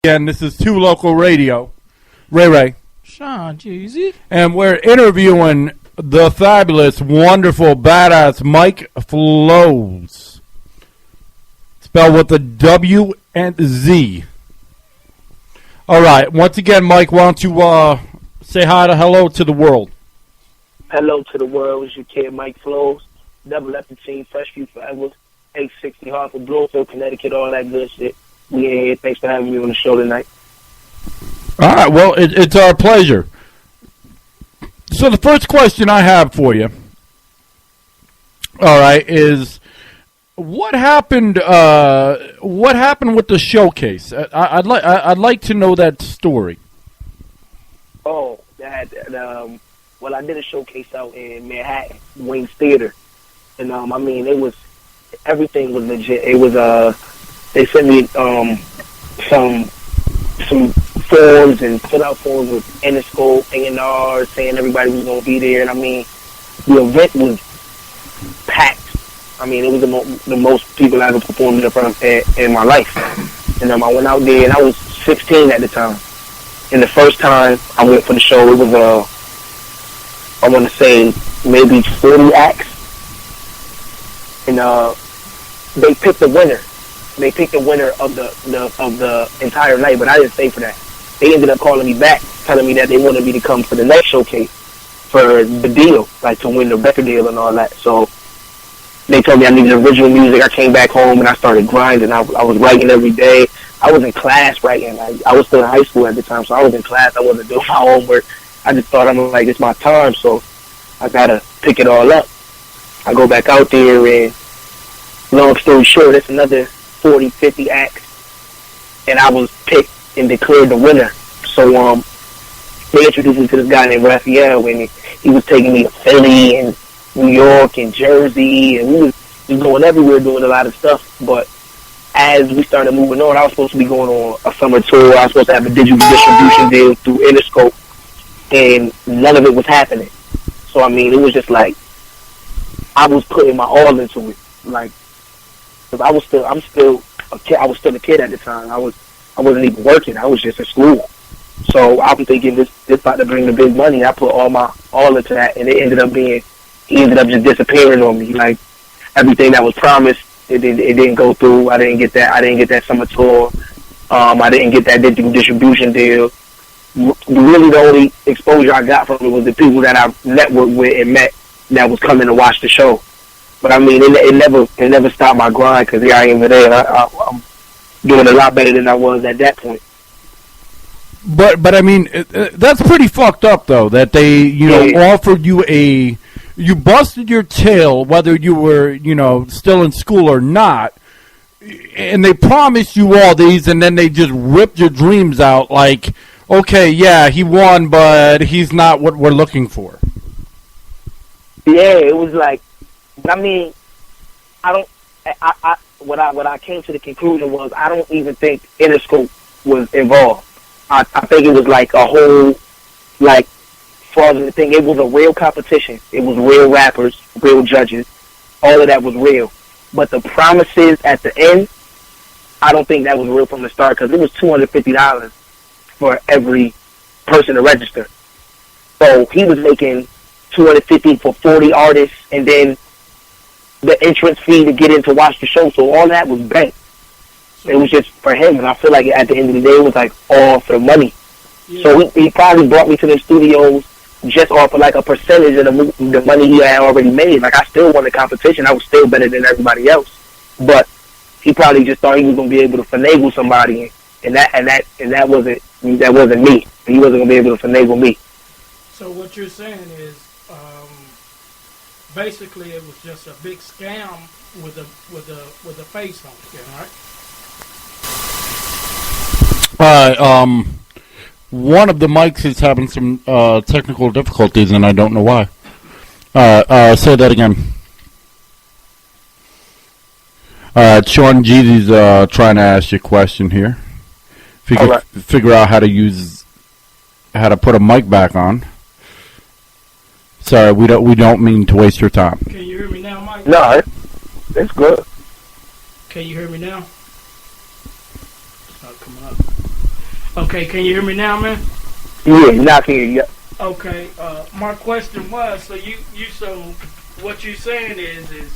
Again, this is Two Local Radio. Ray. Sean, Jeezy. And we're interviewing the fabulous, wonderful, badass Mike Flowz. Spelled with a W and Z. All right. Once again, Mike, why don't you say hello to the world? Hello to the world. It's your kid, Mike Flowz. Never left the team. Fresh View forever. 860 Hartford, Bloomfield, Connecticut, all that good shit. We in here. Thanks for having me on the show tonight. All right. Well, it's our pleasure. So the first question I have for you, all right, is what happened? What happened with the showcase? I'd like to know that story. Oh, well, I did a showcase out in Manhattan, Wayne's Theater, and everything was legit. It was they sent me some forms and fill out forms with Interscope, A&R, saying everybody was gonna be there, and the event was packed. It was the most people I ever performed in front of in my life. And I went out there, and I was 16 at the time. And the first time I went for the show, it was I want to say maybe 40 acts, and they picked the winner. They picked the winner of the entire night, but I didn't stay for that. They ended up calling me back, telling me that they wanted me to come for the next showcase for the deal, like to win the record deal and all that. So they told me I needed original music. I came back home and I started grinding. I was writing every day. I was in class writing. I was still in high school at the time, so I was in class. I wasn't doing my homework. I just thought, it's my time, so I gotta pick it all up. I go back out there, and long story short, it's another 40, 50 acts, and I was picked and declared the winner. So they introduced me to this guy named Raphael, and he was taking me to Philly and New York and Jersey, and we was going everywhere doing a lot of stuff. But as we started moving on, I was supposed to be going on a summer tour. I was supposed to have a digital distribution deal through Interscope, and none of it was happening. So it was just like I was putting my all into it, like. Cause I was still a kid. I was still a kid at the time. I wasn't even working. I was just in school. So I'm thinking this about to bring the big money. I put all into that, and he ended up just disappearing on me. Like everything that was promised, it didn't go through. I didn't get that summer tour. I didn't get that distribution deal. Really, the only exposure I got from it was the people that I networked with and met that was coming to watch the show. But it never stopped my grind, because here I am today. I'm doing a lot better than I was at that point. But that's pretty fucked up though. That they offered you you busted your tail whether you were still in school or not, and they promised you all these, and then they just ripped your dreams out. Like, okay, yeah, he won, but he's not what we're looking for. Yeah, it was like. What I came to the conclusion was I don't even think Interscope was involved. I think it was like a whole, like, fraudulent thing. It was a real competition. It was real rappers, real judges. All of that was real. But the promises at the end, I don't think that was real from the start, because it was $250 for every person to register. So he was making $250 for 40 artists, and then the entrance fee to get in to watch the show. So all that was bent. It was just for him, and I feel like at the end of the day, it was like all for the money. Yeah. So he probably brought me to the studios just off of like a percentage of the money he had already made. Like, I still won the competition. I was still better than everybody else. But he probably just thought he was going to be able to finagle somebody, and that wasn't me. He wasn't going to be able to finagle me. So what you're saying is, basically, it was just a big scam with a face on it, right? One of the mics is having some technical difficulties, and I don't know why. Say that again. Sean Jeezy's trying to ask you a question here. If you could figure out how to put a mic back on. Sorry, we don't mean to waste your time. Can you hear me now, Mike? No, it's good. Can you hear me now? It's not coming up. Okay, can you hear me now, man? Yeah, now I can hear you. Okay, my question was, so what you're saying is,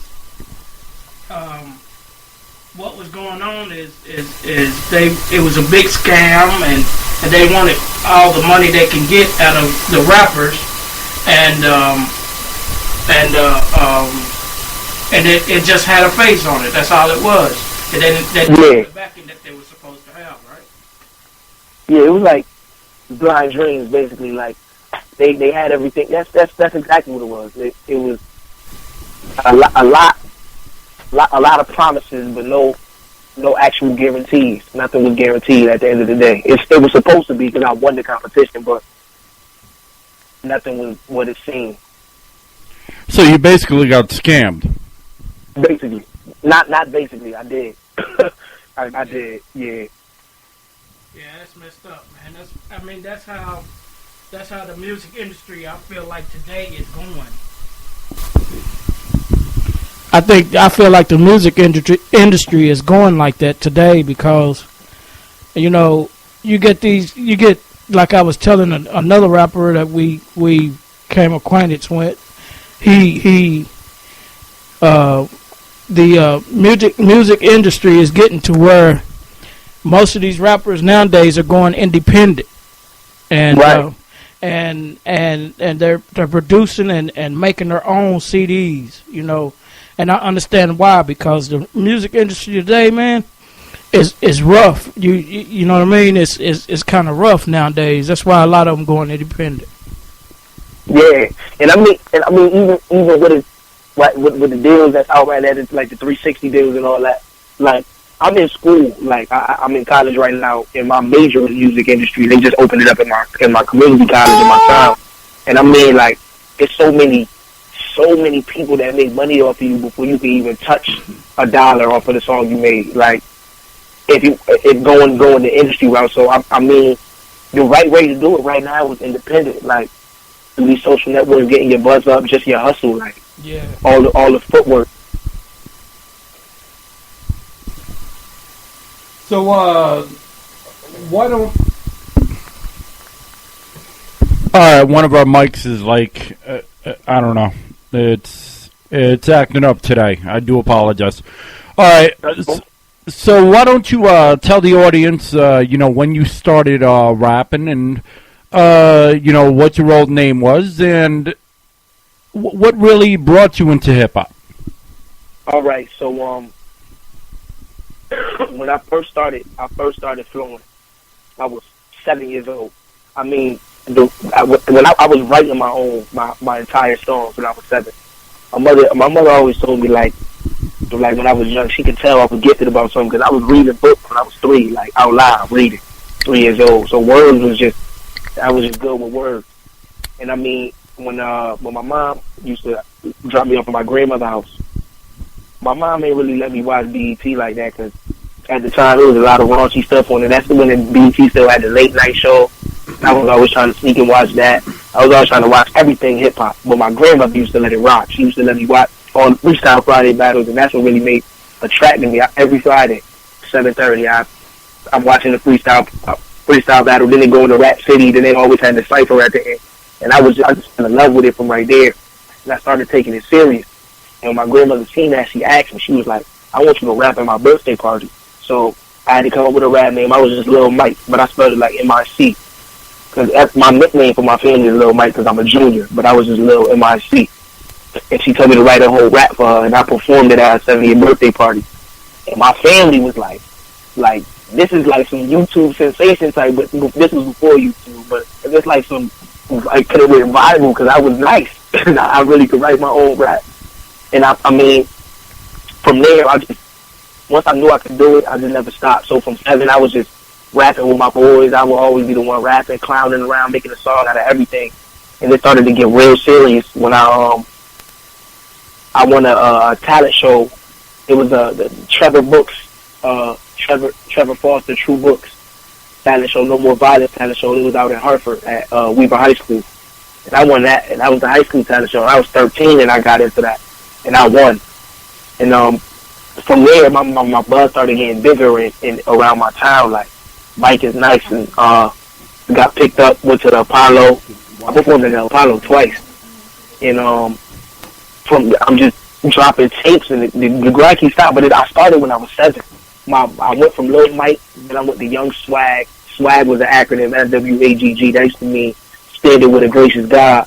what was going on is it was a big scam, and they wanted all the money they can get out of the rappers, and it just had a face on it. That's all it was. And then the backing that they were supposed to have, right? Yeah, it was like blind dreams, basically. Like they had everything. That's exactly what it was. It was a lot of promises, but no actual guarantees. Nothing was guaranteed at the end of the day. It was supposed to be because I won the competition, but nothing was what it seemed. So you basically got scammed. Basically, not basically. I did. I did. Yeah. Yeah, that's messed up, man. That's how the music industry, I feel like today, is going. I feel like the music industry is going like that today because, you get like I was telling another rapper that we came acquainted with. The music industry is getting to where most of these rappers nowadays are going independent, and right. And they're producing and making their own CDs, and I understand why, because the music industry today, man, is rough. You know what I mean? It's kind of rough nowadays. That's why a lot of them going independent. Yeah, and I mean even with the deals that's out right now, it's like the 360 deals and all that. Like, I'm in school, like I'm in college right now, and my major is music industry. They just opened it up in my community college in my town, and I mean, like, it's so many people that make money off of you before you can even touch $1 off of the song you made. Like, if going the industry route. So I mean, the right way to do it right now is independent. Like, through these social networks, getting your buzz up, just your hustle, like, yeah, all the footwork. So, why don't... Alright, one of our mics is like, I don't know. It's acting up today. I do apologize. Alright, so why don't you tell the audience, when you started rapping and, what your old name was and what really brought you into hip-hop? Alright, so, when I first started flowing, I was 7 years old. I mean, when I was writing my entire songs when I was 7. My mother always told me, like when I was young, she could tell I was gifted about something because I was reading books when I was 3, like out loud reading, 3 years old. So words I was just good with words. And I mean, when my mom used to drop me off at my grandmother's house, my mom ain't really let me watch BET like that because at the time there was a lot of raunchy stuff on it. That's when the BET still had the late night show. I was always trying to sneak and watch that. I was always trying to watch everything hip hop. But my grandmother used to let it rock. She used to let me watch all the Freestyle Friday battles, and that's what really attracted me. Every Friday, 7:30, I'm watching the freestyle battle. Then they go into Rap City. Then they always had the cipher at the end, and I just in love with it from right there. And I started taking it serious. And when my grandmother seen that, she asked me. She was like, "I want you to rap at my birthday party." So I had to come up with a rap name. I was just Lil Mike, but I spelled it like M-I-C. Because my nickname for my family is Lil Mike because I'm a junior, but I was just Lil M-I-C. And she told me to write a whole rap for her, and I performed it at her 70th birthday party. And my family was like, this is like some YouTube sensation type, but this was before YouTube, but it's like some, like, could have went viral because I was nice. I really could write my own rap. And I mean, from there, once I knew I could do it, I just never stopped. So from 7, I was just rapping with my boys. I would always be the one rapping, clowning around, making a song out of everything. And it started to get real serious when I won a talent show. It was the Trevor Foster True Books talent show, No More Violence talent show. It was out in Hartford at Weaver High School. And I won that, and that was the high school talent show. I was 13 and I got into that, and I won. And from there, my buzz started getting bigger in around my town. Like Mike is nice, and got picked up, went to the Apollo. I performed at the Apollo twice, and I'm just dropping tapes, and the grind keeps stopping. But I started when I was 7. I went from Lil Mike, then I went to Young Swag. Swag was an acronym, SWAGG. That used to mean standing with a gracious God.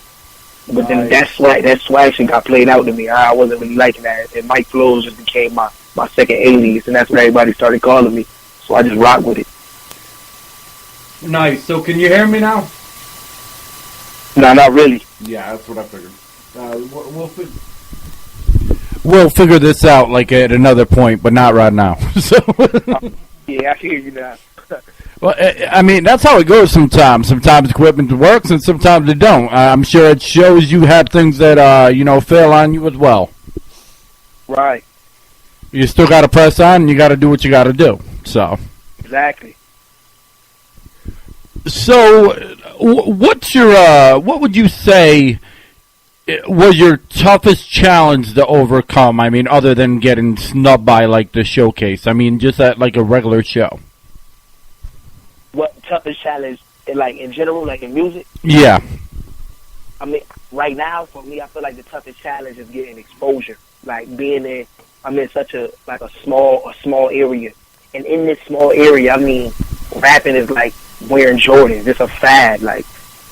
But then that swag shit got played out to me. I wasn't really liking that. And Mike Flowz just became my second alias, and that's what everybody started calling me. So I just rock with it. Nice. So can you hear me now? No, not really. Yeah, that's what I figured. We'll figure this out like at another point, but not right now. So yeah, I hear you now. well, I mean, that's how it goes sometimes. Sometimes equipment works, and sometimes it don't. I'm sure it shows you had things that fail on you as well. Right. You still got to press on, and you got to do what you got to do. So exactly. So, what's your what would you say was your toughest challenge to overcome? I mean, other than getting snubbed by like the showcase. I mean, just at like a regular show. What toughest challenge, like in general, like in music? Yeah. I mean, right now for me, I feel like the toughest challenge is getting exposure. Like I'm in such a small area, and in this small area, I mean, rapping is like wearing Jordans. It's a fad. Like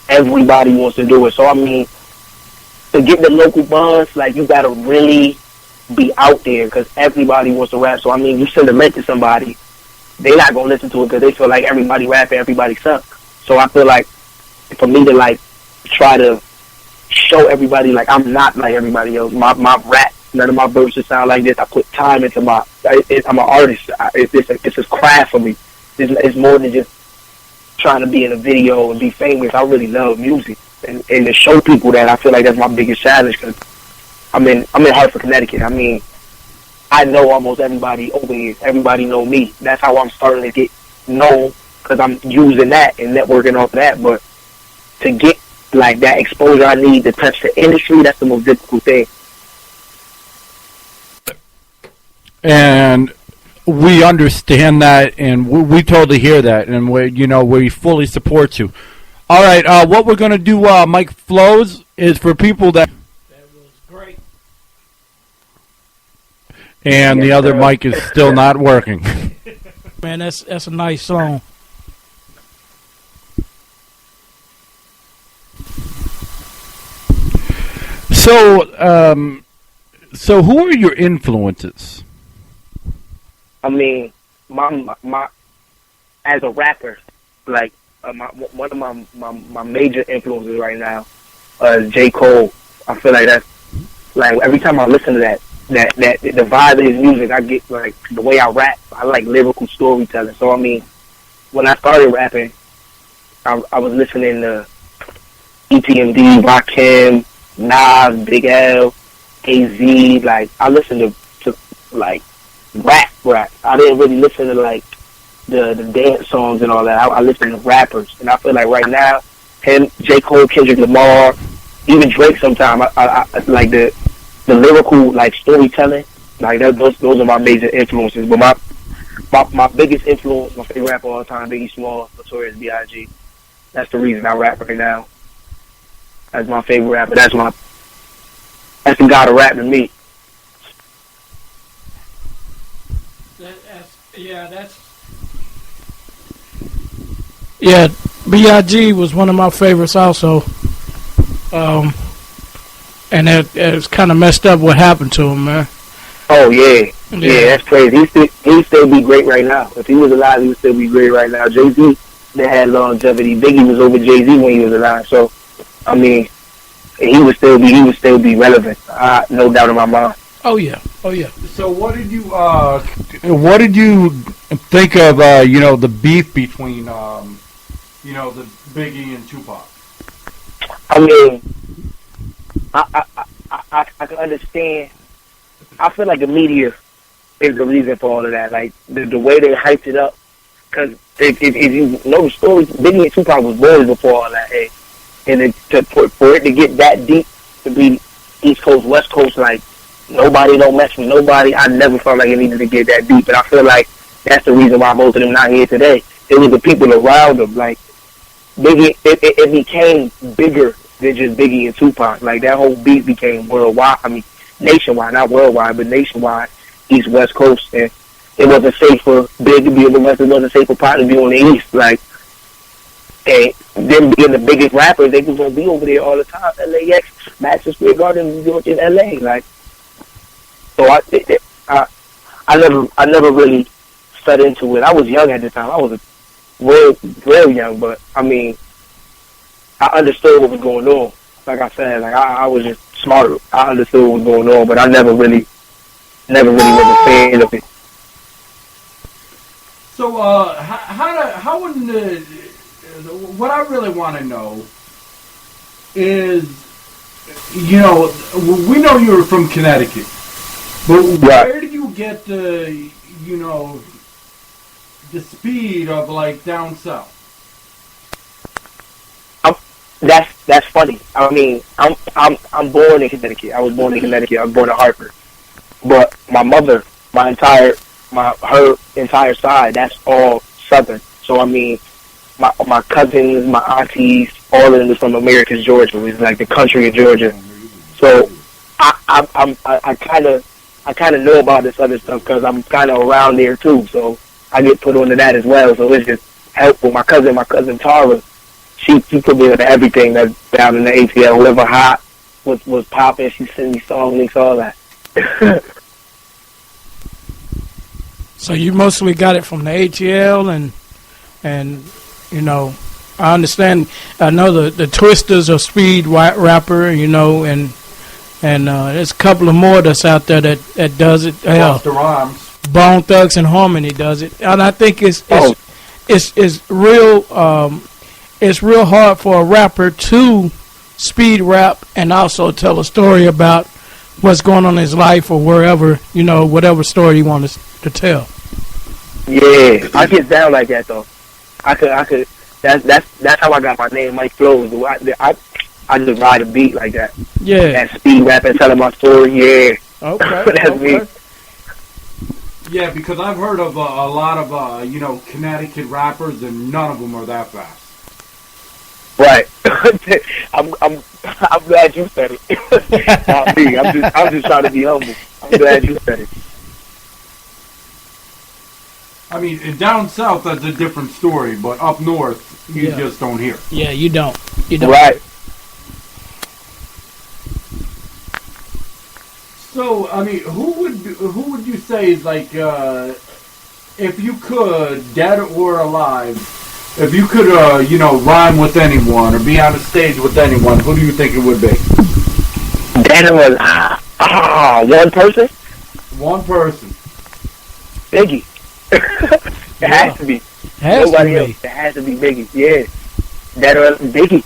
everybody wants to do it. So I mean, to get the local buzz, like you gotta really be out there because everybody wants to rap. So I mean, you send a link to somebody, they're not gonna listen to it because they feel like everybody rapping, everybody sucks. So I feel like for me to like try to show everybody like I'm not like everybody else. My rap, none of my verses sound like this. I put time into I'm an artist. It's a craft for me. It's more than just trying to be in a video and be famous. I really love music, and to show people that, I feel like that's my biggest challenge because I'm in Hartford, Connecticut. I mean, I know almost everybody over here. Everybody know me. That's how I'm starting to get known because I'm using that and networking off of that. But to get like that exposure I need to touch the industry, that's the most difficult thing. And we understand that, and we totally hear that, and we fully support you. All right, what we're gonna do, Mike Flowz, is for people that was great. And the other mic is still not working. Man, that's a nice song. So who are your influences? I mean, my as a rapper, like one of my major influences right now is J. Cole. I feel like that's like every time I listen to that the vibe of his music, I get like the way I rap. I like lyrical storytelling. So I mean, when I started rapping, I was listening to EPMD, Rakim, Nas, Big L, AZ. Like I listened to like rap. I didn't really listen to like the dance songs and all that. I listen to rappers, and I feel like right now, him, J. Cole, Kendrick Lamar, even Drake. Sometimes I like the lyrical like storytelling. Like those are my major influences. But my biggest influence, my favorite rapper of all time, Biggie Small, Notorious B.I.G. That's the reason I rap right now. That's my favorite rapper. That's the god of rap to me. Yeah, B.I.G. was one of my favorites also. And it's kind of messed up what happened to him, man. Oh, yeah. Yeah, that's crazy. He'd still be great right now. If he was alive, he would still be great right now. Jay-Z, they had longevity. Biggie was over Jay-Z when he was alive. So, I mean, he would still be relevant. No doubt in my mind. Oh yeah. So what did you think of the beef between the Biggie and Tupac? I mean, I can understand. I feel like the media is the reason for all of that. Like the way they hyped it up. Because if you know the story, Biggie and Tupac was boys before all that. And for it to get that deep, to be East Coast, West Coast, like nobody don't mess with nobody. I never felt like it needed to get that deep. And I feel like that's the reason why most of them not here today. it was the people around him. Like Biggie, it became bigger than just Biggie and Tupac. Like that whole beat became worldwide. I mean, nationwide, not worldwide, but nationwide, East West Coast, and it wasn't safe for Big to be on the West. It wasn't safe for Pac to be on the East. Like, and them being the biggest rappers, they was gonna be over there all the time. LAX, Madison Square Garden, New York, and LA. Like, so I never really fed into it. I was young at the time. I was real young, but I mean, I understood what was going on. Like I said, like I was just smart. I understood what was going on, but I never really was a fan of it. So, what I really want to know is, you know, we know you're from Connecticut, but where do you get the, you know, the speed of like down south? That's funny. I mean, I'm born in Connecticut. I was born in Connecticut. I was born in Hartford. But my mother, her entire side, that's all Southern. So I mean, my cousins, my aunties, all of them are from Americus, Georgia. It's like the country of Georgia. So I kind of know about this other stuff because I'm kind of around there too. So I get put onto that as well. So it's just helpful. My cousin Tara, she put me into everything that's down in the ATL. Whoever hot was popping, she sent me song links, all that. So you mostly got it from the ATL, and you know, I understand. I know the Twisters are speed rapper, you know, and there's a couple of more that's out there that does it. The Rhymes, Bone Thugs and Harmony does it, and I think it's real. It's real hard for a rapper to speed rap and also tell a story about what's going on in his life or wherever, you know, whatever story he wants to tell. Yeah, I get down like that though. I could. That's how I got my name, Mike Flowz. I just ride a beat like that. Yeah. That speed rap and telling my story. Yeah. Okay. That's me. Yeah, because I've heard of a lot of you know, Connecticut rappers, and none of them are that fast. Right. I'm glad you said it. Not me. I'm just trying to be humble. I'm glad you said it. I mean, down south, that's a different story, but up north, you just don't hear. Yeah, you don't. Right. So, I mean, who would you say is like, if you could, dead or alive, if you could, you know, rhyme with anyone or be on a stage with anyone, who do you think it would be? Dead or alive? One person? One person. Biggie. It has to be. Nobody else. It has to be Biggie. Yeah. Dead or Biggie.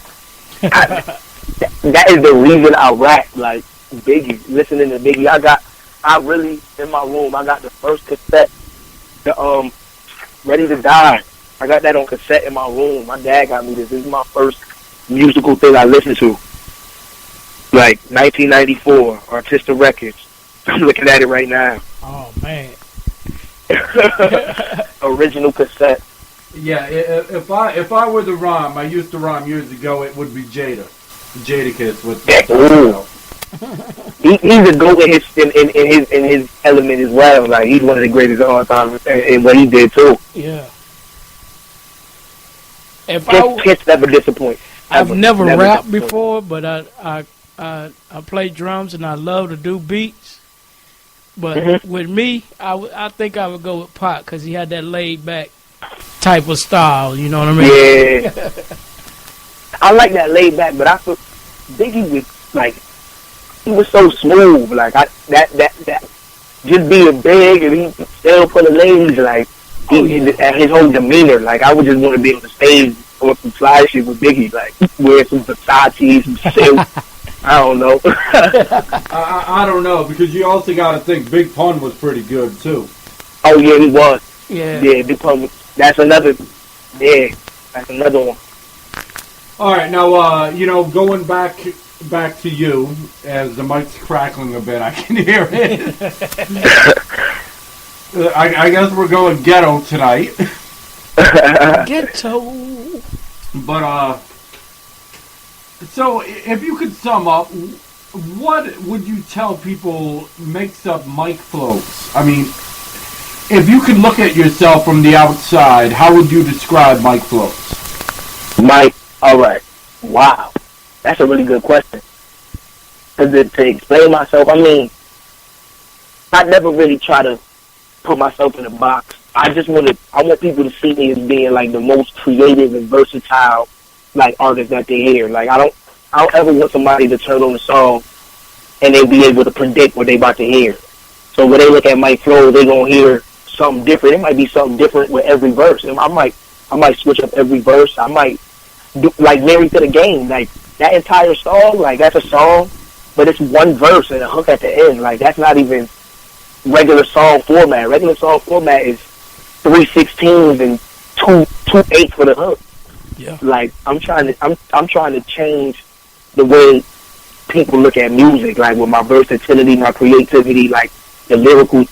That is the reason I rap. Like, Biggie, listening to Biggie. I really, in my room, I got the first cassette, the Ready to Die. I got that on cassette in my room. My dad got me this. This is my first musical thing I listened to. Like 1994, Artista Records. I'm looking at it right now. Oh man. Original cassette. Yeah, if I were to rhyme, I used to rhyme years ago. It would be Jada Kiss with. He's a GOAT in his element as well. Like he's one of the greatest of all time, and what he did too. Yeah. Kiss never disappoint. I've never rapped before, but I play drums and I love to do beats. But with me, I think I would go with Pac because he had that laid back type of style. You know what I mean? Yeah. I like that laid back, but I feel Biggie was like. He was so smooth, like that just being big and he still for the ladies, like his whole demeanor, like I would just want to be on the stage or some fly shit with Biggie, like wear some Versace, some silk. I don't know. I don't know because you also got to think Big Pun was pretty good too. Oh yeah, he was. Yeah, Big Pun. That's another. Yeah, that's another one. All right, now you know, going back to you, as the mic's crackling a bit, I can hear it. I guess we're going ghetto tonight. Ghetto. But so if you could sum up, what would you tell people makes up Mike Flowz? I mean, if you could look at yourself from the outside, how would you describe Mike Flowz? Mike, all right. Wow. That's a really good question. To explain myself, I mean, I never really try to put myself in a box. I want people to see me as being like the most creative and versatile like artist that they hear. Like I don't ever want somebody to turn on a song and they be able to predict what they about to hear. So when they look at Mike Flowz, they gonna hear something different. It might be something different with every verse. And I might switch up every verse. I might do like Married to the Game. Like that entire song, like that's a song, but it's one verse and a hook at the end. Like that's not even regular song format. Regular song format is 3/16 and 2/8 for the hook. Yeah. Like I'm trying to change the way people look at music, like with my versatility, my creativity, like the lyrical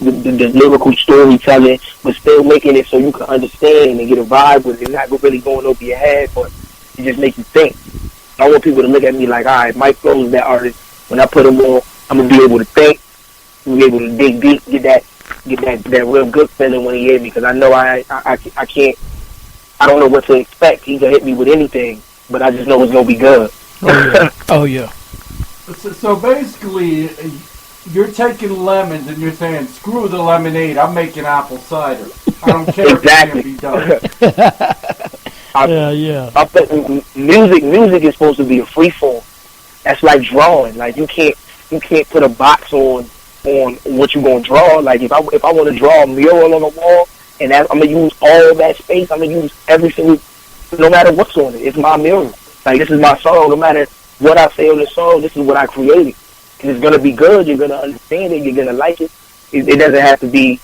storytelling, but still making it so you can understand and get a vibe with it, not really going over your head, but it just makes you think. I want people to look at me like, all right, Mike Flowz is that artist. When I put him on, I'm gonna be able to think, be able to dig deep, get that real good feeling when he hear me, because I know I can't. I don't know what to expect. He can hit me with anything, but I just know it's gonna be good. Oh yeah. Oh yeah. So basically, you're taking lemons and you're saying, screw the lemonade, I'm making apple cider. I don't care exactly. if it can't be done. Yeah. I think music is supposed to be a free form. That's like drawing. Like you can't put a box on what you're gonna draw. Like if I want to draw a mural on the wall, and I'm gonna use all that space, I'm gonna use every single, no matter what's on it. It's my mural. Like this is my song. No matter what I say on the song, this is what I created. And it's gonna be good. You're gonna understand it. You're gonna like it. It doesn't have to be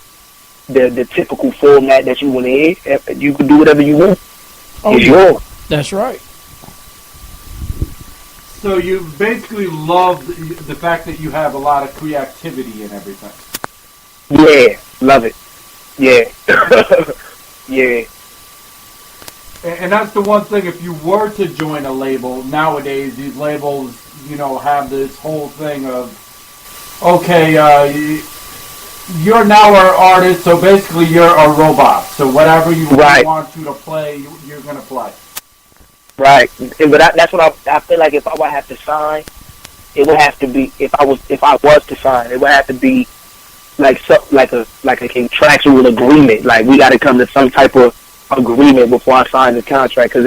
the typical format that you want to hear. You can do whatever you want. Oh, it's yours. That's right. So you basically love the fact that you have a lot of creativity and everything. Yeah, love it. Yeah. Yeah. And that's the one thing, if you were to join a label, nowadays these labels, have this whole thing of, okay, you're now our artist, so basically you're a robot. So whatever you want you to play, you're going to play. Right. But that's what I feel like. If I would have to sign, it would have to be, if I was to sign, it would have to be like a contractual agreement. Like we got to come to some type of agreement before I sign the contract, because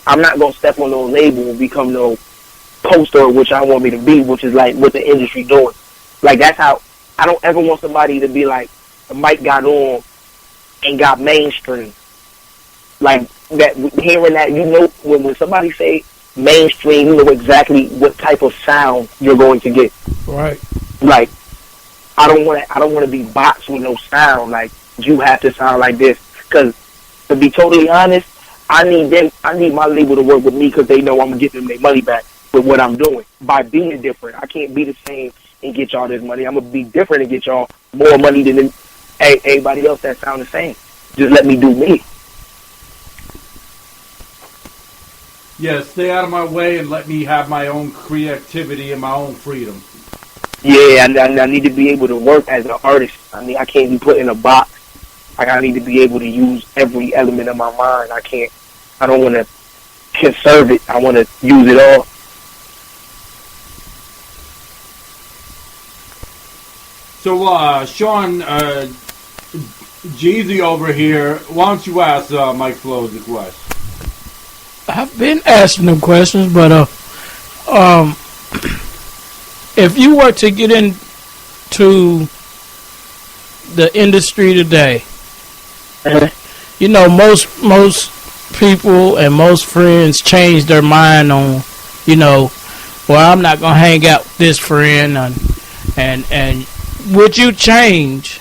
I'm not gonna step on no label and become no poster which I want me to be, which is like what the industry doing. Like that's how I don't ever want somebody to be like Mike got on and got mainstream. Like that, hearing that, when somebody say mainstream, you know exactly what type of sound you're going to get. Right. Like I don't want to be boxed with no sound. Like you have to sound like this, because to be totally honest, I need my label to work with me, because they know I'm gonna get them their money back with what I'm doing by being different. I can't be the same and get y'all this money. I'm gonna be different and get y'all more money than everybody else that sound the same. Just let me do me. Yeah, stay out of my way and let me have my own creativity and my own freedom. Yeah, I need to be able to work as an artist. I mean, I can't be put in a box. I need to be able to use every element of my mind. I don't want to conserve it. I want to use it all. So, Sean, Jeezy over here, why don't you ask Mike Flowz a question? I've been asking them questions, but if you were to get into the industry today, most people and most friends change their mind on, well, I'm not gonna hang out with this friend, and would you change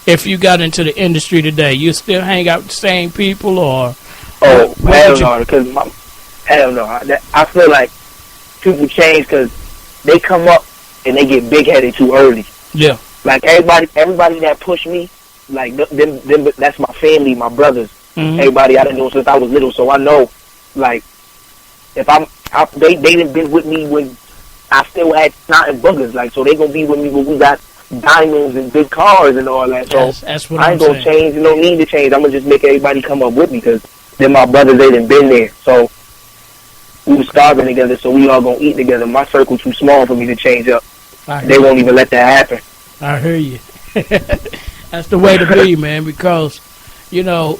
if you got into the industry today? You still hang out with the same people, or? Oh, hell no, hell no. I feel like people change because they come up and they get big-headed too early. Yeah. Like everybody that pushed me, like them, that's my family, my brothers. Everybody I done known since I was little, so I know, like, if they done been with me when I still had snot and boogers, like, so they gonna be with me when we got diamonds and big cars and all that. So that's what I ain't gonna change. You don't need to change. I'm gonna just make everybody come up with me because they're my brothers. They done been there. So we was starving together, so we all gonna eat together. My circle too small for me to change up. They won't even let that happen. I hear you. That's the way to be, man, because, you know,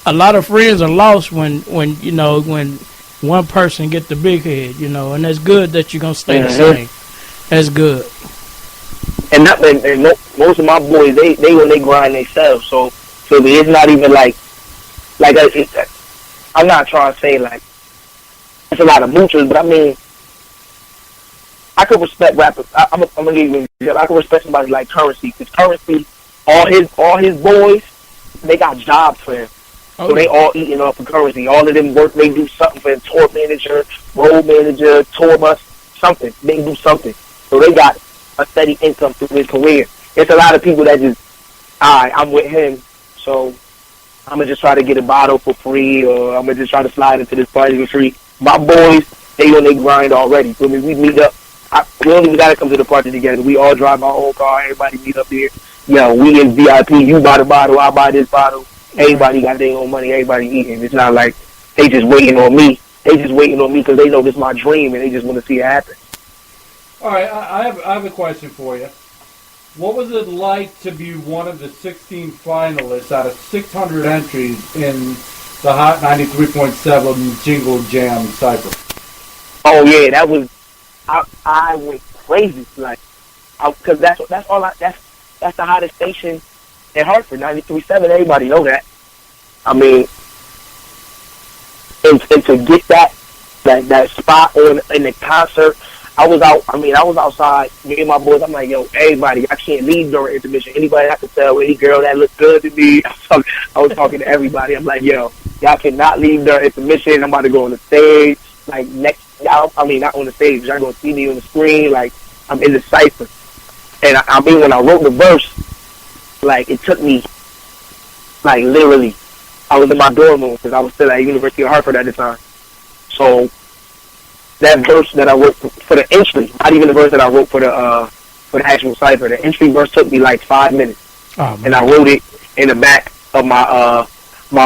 a lot of friends are lost when one person get the big head, you know, and that's good that you're going to stay the same. That's good. And most of my boys, they when they grind themselves, so it's not even like I'm not trying to say, like, it's a lot of moochers, but I mean, I could respect rappers. I'm gonna give you an example. I could respect somebody like Currency, because Currency, all his boys, they got jobs for him. So they all eating off of Currency. All of them work, they do something for him. Tour manager, road manager, tour bus, something. They do something. So they got a steady income through his career. It's a lot of people that just, alright, I'm with him, so I'm going to just try to get a bottle for free, or I'm going to just try to slide into this party for free. My boys, they on their grind already. So we meet up. We don't even got to come to the party together. We all drive our own car. Everybody meet up here. Yo, we in VIP. You buy the bottle, I buy this bottle. Everybody got their own money. Everybody eating. It's not like they just waiting on me. They just waiting on me because they know this is my dream and they just want to see it happen. All right, I have a question for you. What was it like to be one of the 16 finalists out of 600 entries in the Hot 93.7 Jingle Jam Cypher? Oh yeah, that was. I went crazy, like, because that's the hottest station in Hartford, 93.7. Everybody know that. I mean, and to get that spot in the concert, I was outside, me and my boys. I'm like, yo, everybody, I can't leave during intermission. Anybody I can tell, any girl that looks good to me. I was talking to everybody. I'm like, yo, y'all cannot leave during intermission. I'm about to go on the stage, like not on the stage. Y'all gonna see me on the screen, like I'm in the cipher. And I mean, when I wrote the verse, like it took me, like literally, I was in my dorm room because I was still at University of Hartford at the time. So that verse that I wrote for the entry, not even the verse that I wrote for the actual cipher, the entry verse took me like 5 minutes, and I wrote it in the back of my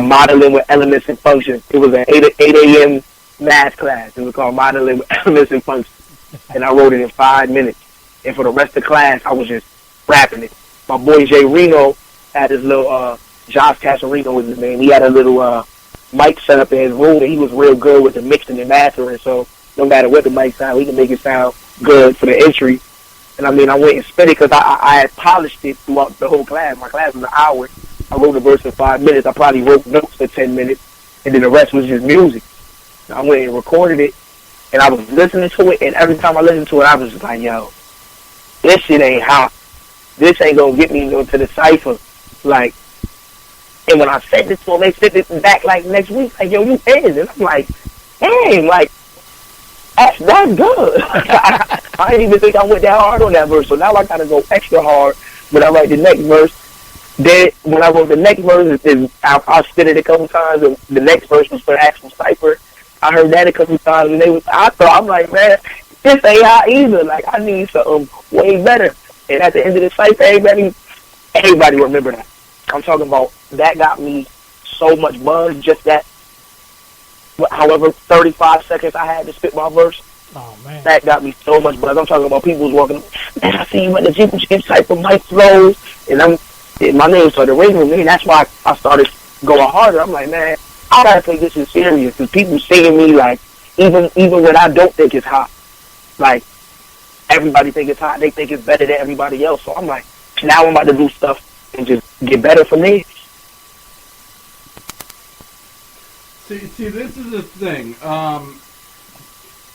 modeling with elements and functions. It was an 8 a.m. math class. It was called modeling with elements and functions, and I wrote it in 5 minutes. And for the rest of the class, I was just rapping it. My boy Jay Reno had his little Josh Casarino was his name. He had a little mic set up in his room, and he was real good with the mixing and mastering. So no matter what the mic sound, he can make it sound good for the entry. And I mean, I went and spit it because I had polished it throughout the whole class. My class was an hour. I wrote the verse in 5 minutes. I probably wrote notes for 10 minutes, and then the rest was just music. I went and recorded it, and I was listening to it, and every time I listened to it, I was just like, yo, this shit ain't hot. This ain't gonna get me to the cipher. Like, and when I said this to them, they sent it back like next week, like, yo, you is. And I'm like, dang, like, that's good. I didn't even think I went that hard on that verse. So now I gotta go extra hard when I write the next verse. Then when I wrote the next verse, I spit it a couple times, and the next verse was for the actual cipher. I heard that a couple times, and I'm like, man, this ain't hot either. Like, I need something way better. And at the end of the cipher, everybody remember that. I'm talking about that got me so much buzz, just that, however 35 seconds I had to spit my verse. Oh, man. That got me so much buzz. I'm talking about people was walking, man, I see you at the Jingle Jam Cypher, Mike Flowz, and my name started ringing with me, and that's why I started going harder. I'm like, man, I gotta take this in serious, because people seeing me, like, even when I don't think it's hot, like, everybody think it's hot, they think it's better than everybody else. So I'm like, now I'm about to do stuff and just get better from there. See, this is the thing.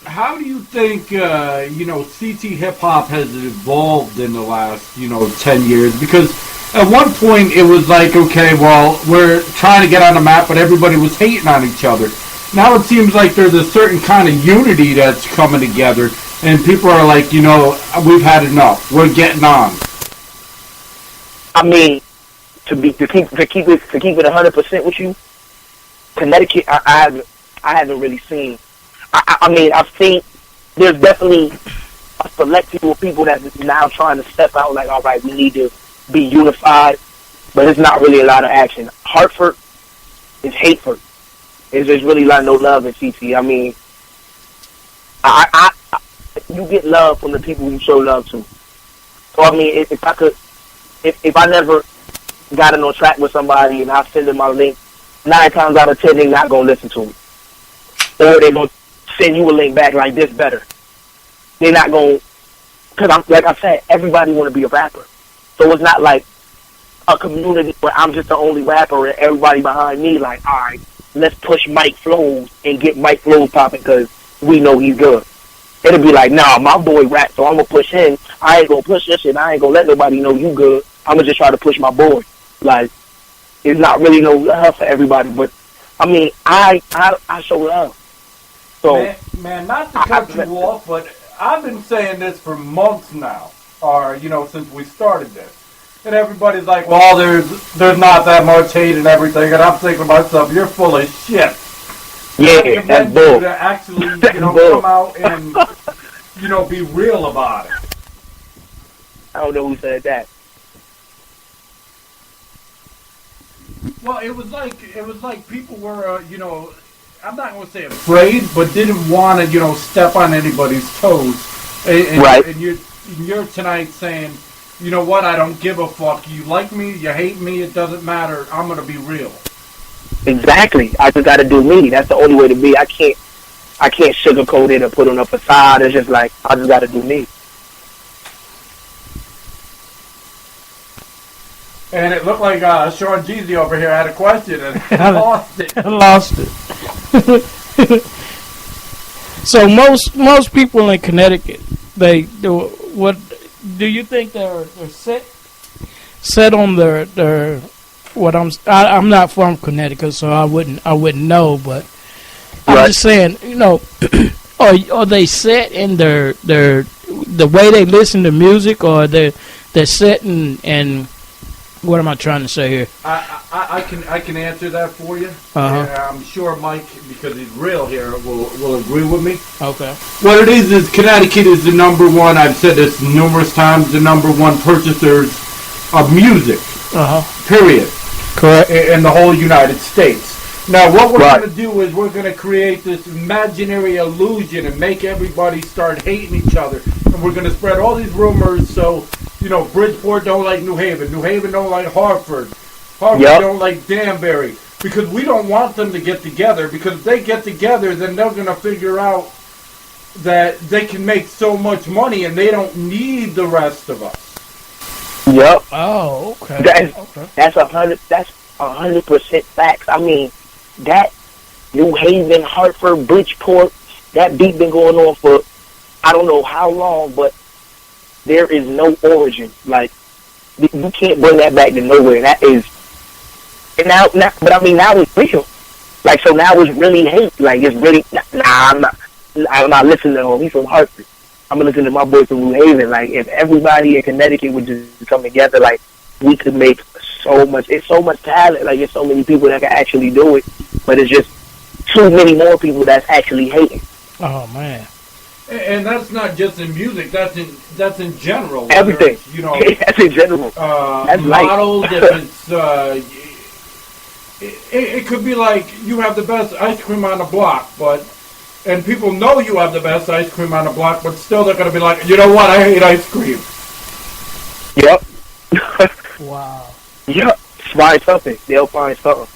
How do you think, CT hip-hop has evolved in the last, 10 years? Because at one point it was like, okay, well, we're trying to get on the map, but everybody was hating on each other. Now it seems like there's a certain kind of unity that's coming together, and people are like, we've had enough. We're getting on. I mean, to keep it 100% with you, Connecticut, I haven't really seen. I mean, I've seen. There's definitely a select few of people that's now trying to step out. Like, all right, we need to be unified, but it's not really a lot of action. Hartford is hateful. There's really like no love in CT. I mean, I you get love from the people you show love to. So I mean, if I never got on track with somebody and I send them my link, 9 times out of 10 they're not gonna listen to me, or they're gonna send you a link back like this better. They're not gonna, because I'm like I said, everybody want to be a rapper, so it's not like a community where I'm just the only rapper and everybody behind me like, all right, let's push Mike Flowz and get Mike Flowz popping because we know he's good. It'll be like, nah, my boy rap, so I'm gonna push him. I ain't gonna push this shit. I ain't gonna let nobody know you good. I'm gonna just try to push my boy. Like, it's not really no love for everybody, but I mean, I show love. So, man, not to cut you off, but I've been saying this for months now, or since we started this, and everybody's like, "Well, there's not that much hate and everything," and I'm thinking to myself, "You're full of shit." Yeah, that's bull. To actually, come out and be real about it. I don't know who said that. Well, it was like people were, I'm not going to say afraid, but didn't want to, step on anybody's toes. And, right. And you're tonight saying, you know what? I don't give a fuck. You like me, you hate me, it doesn't matter. I'm going to be real. Exactly. I just got to do me. That's the only way to be. I can't sugarcoat it or put on a facade. It's just like I just got to do me. And it looked like Sean Jeezy over here had a question and I lost it. I lost it. So most people in Connecticut, they do what? Do you think they're set on their what I'm not from Connecticut, so I wouldn't know, but I'm just saying, are they set in their the way they listen to music, or they're set in what am I trying to say here? I can answer that for you. Uh-huh. I'm sure Mike, because he's real here, will agree with me. Okay. What it is Connecticut is the number one, I've said this numerous times, the number one purchasers of music. Uh-huh. Period. Correct. In the whole United States. Now, what we're going to do is we're going to create this imaginary illusion and make everybody start hating each other. And we're going to spread all these rumors so, Bridgeport don't like New Haven. New Haven don't like Hartford. Hartford don't like Danbury. Because we don't want them to get together. Because if they get together, then they're going to figure out that they can make so much money and they don't need the rest of us. Yep. Oh, okay. That's 100% facts. I mean, that New Haven, Hartford, Bridgeport, that beat been going on for I don't know how long, but there is no origin. Like, you can't bring that back to nowhere. That is, and now but I mean, now it's real. Like, so now it's really hate. Like, it's really, I'm not listening to him. He's from Hartford. I'm gonna listen to my boy from New Haven. Like, if everybody in Connecticut would just come together, like, we could make so much. It's so much talent. Like, there's so many people that can actually do it, but it's just too many more people that's actually hating. Oh man. And that's not just in music. That's in general. Everything. That's in general. That's models. It could be like you have the best ice cream on the block, and people know you have the best ice cream on the block, but still they're gonna be like, you know what? I hate ice cream. Yep. Wow. Yep. Find something. They'll find something.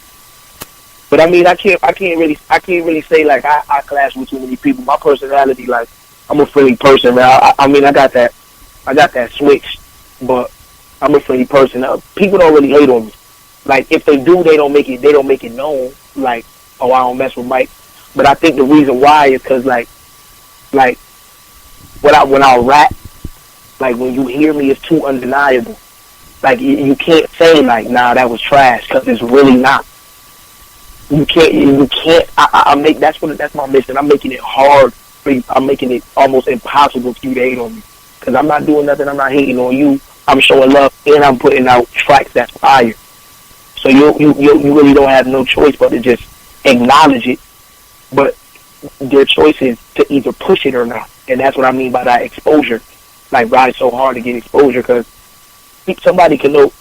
But I mean, I can't really say like I clash with too many people. My personality, like, I'm a friendly person, man. I mean, I got that switch, but I'm a friendly person. People don't really hate on me. Like, if they do, they don't make it known. Like, oh, I don't mess with Mike. But I think the reason why is because like when I rap, like, when you hear me, it's too undeniable. Like, you can't say like, nah, that was trash, because it's really not. You can't. That's my mission. I'm making it hard. I'm making it almost impossible for you to hate on me, because I'm not doing nothing. I'm not hating on you. I'm showing love, and I'm putting out tracks that's fire. So you really don't have no choice but to just acknowledge it. But their choice is to either push it or not, and that's what I mean by that exposure. Like, ride so hard to get exposure, because somebody can know.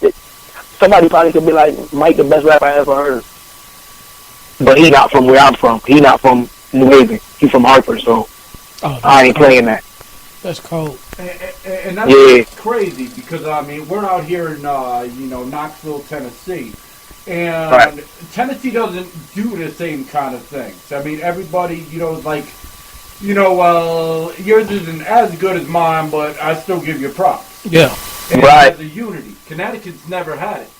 Somebody probably could be like, Mike, the best rapper I ever heard, but he not from where I'm from. He not from New Haven. He from Hartford, so I ain't playing that. That's cold. And that's crazy, because I mean, we're out here in Knoxville, Tennessee, and Tennessee doesn't do the same kind of things. I mean, everybody, like, yours isn't as good as mine, but I still give you props. Yeah. And there's a unity. Connecticut's never had it,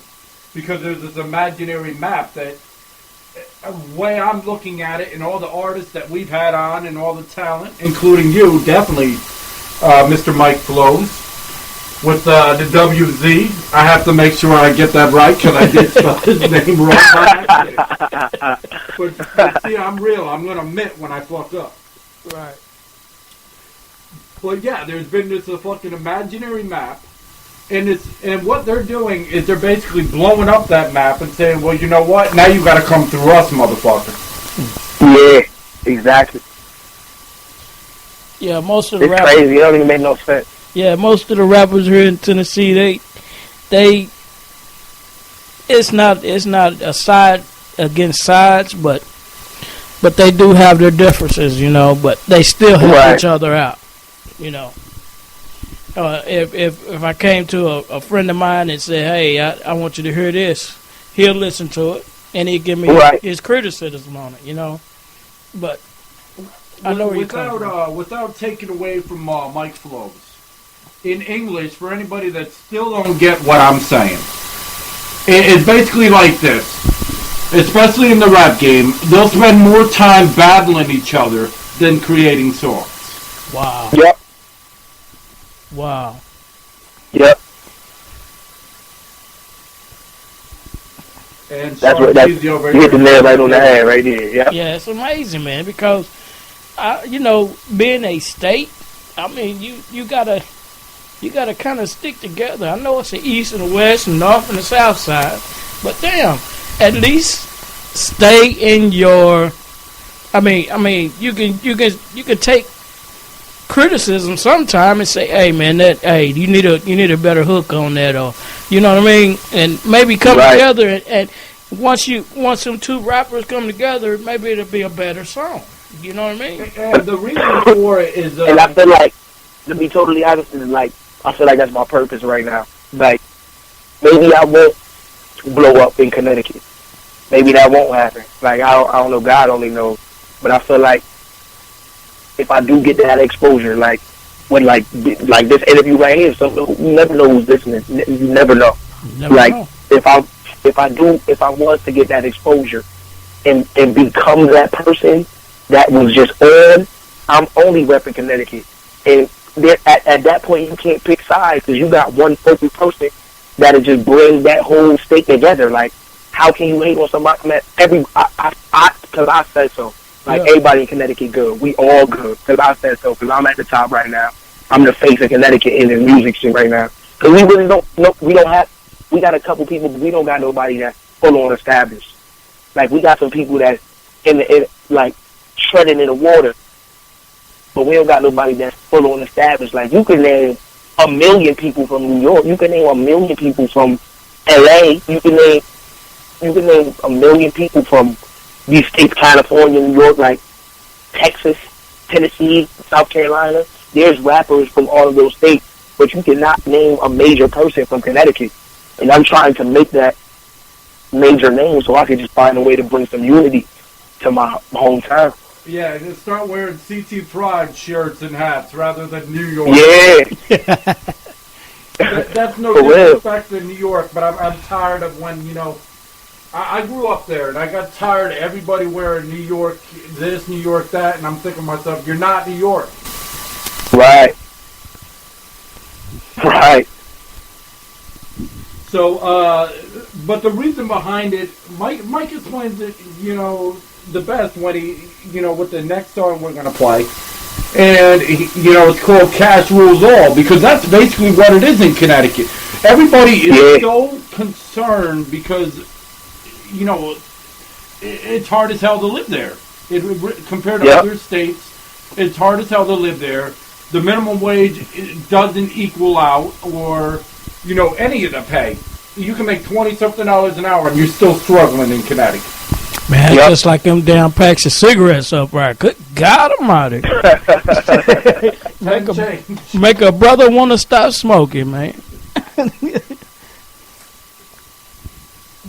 because there's this imaginary map that, the way I'm looking at it, and all the artists that we've had on, and all the talent, including you, definitely, Mr. Mike Flowz, with the WZ. I have to make sure I get that right, because I did spell his name wrong by accident. But see, I'm real. I'm going to admit when I fuck up. Right. But yeah, there's been this fucking imaginary map, and what they're doing is they're basically blowing up that map and saying, well, you know what? Now you got to come through us, motherfucker. Yeah, exactly. Yeah, most of the rappers. It's crazy. It don't even make no sense. Yeah, most of the rappers here in Tennessee, they it's not a side against sides, but they do have their differences, but they still help each other out, If I came to a friend of mine and said, hey, I want you to hear this, he'll listen to it, and he'll give me his criticism on it, But I know where you're coming from. Without taking away from Mike Flowz, in English, for anybody that still don't get what I'm saying, it's basically like this. Especially in the rap game, they'll spend more time battling each other than creating songs. Wow. Yep. Wow. Yep. And that's what you hit the nail right on the head right there. Yep. Yeah, it's amazing, man, because being a state, I mean, you gotta kind of stick together. I know it's the east and the west and north and the south side, but damn, at least stay in your. I mean, you can take criticism sometime and say, hey man, you need a better hook on that, or you know what I mean, and maybe come together and once them two rappers come together, maybe it'll be a better song. You know what I mean? And the reason for it is, and I feel like, to be totally honest, I feel like that's my purpose right now. Like, maybe I won't blow up in Connecticut. Maybe that won't happen. Like, I don't know. God only knows. But I feel like if I do get that exposure, like when like this interview right here, so you never know who's listening. You never know. Know. If I was to get that exposure and become that person that was just on, I'm only repping Connecticut. And at that point, you can't pick sides, because you got one focal person that'll just bring that whole state together. Like, how can you hate on somebody? Man, because I said so. Like, everybody in Connecticut good. We all good, because I said so. Because I'm at the top right now. I'm the face of Connecticut in the music scene right now. Because we really don't. No, we got a couple people, but we don't got nobody that's full on established. Like, we got some people that like treading in the water, but we don't got nobody that's full on established. Like, you can name 1 million people from New York. You can name 1 million people from LA. You can name 1 million people from these states, California, New York, like Texas, Tennessee, South Carolina. There's rappers from all of those states, but you cannot name a major person from Connecticut. And I'm trying to make that major name so I can just find a way to bring some unity to my hometown. Yeah, just start wearing CT Pride shirts and hats rather than New York. Yeah. That's no disrespect to New York, but I'm tired of when, I grew up there, and I got tired of everybody wearing New York this, New York that, and I'm thinking to myself, you're not New York. Right. So, but the reason behind it, Mike explains it, the best when he, with the next song we're going to play. And, it's called Cash Rules All, because that's basically what it is in Connecticut. Everybody is so concerned because it's hard as hell to live there. Compared to other states, it's hard as hell to live there. The minimum wage doesn't equal out, or any of the pay. You can make $20-something an hour, and you're still struggling in Connecticut. Man, just like them damn packs of cigarettes up right. Good God Almighty! make a brother want to stop smoking, man.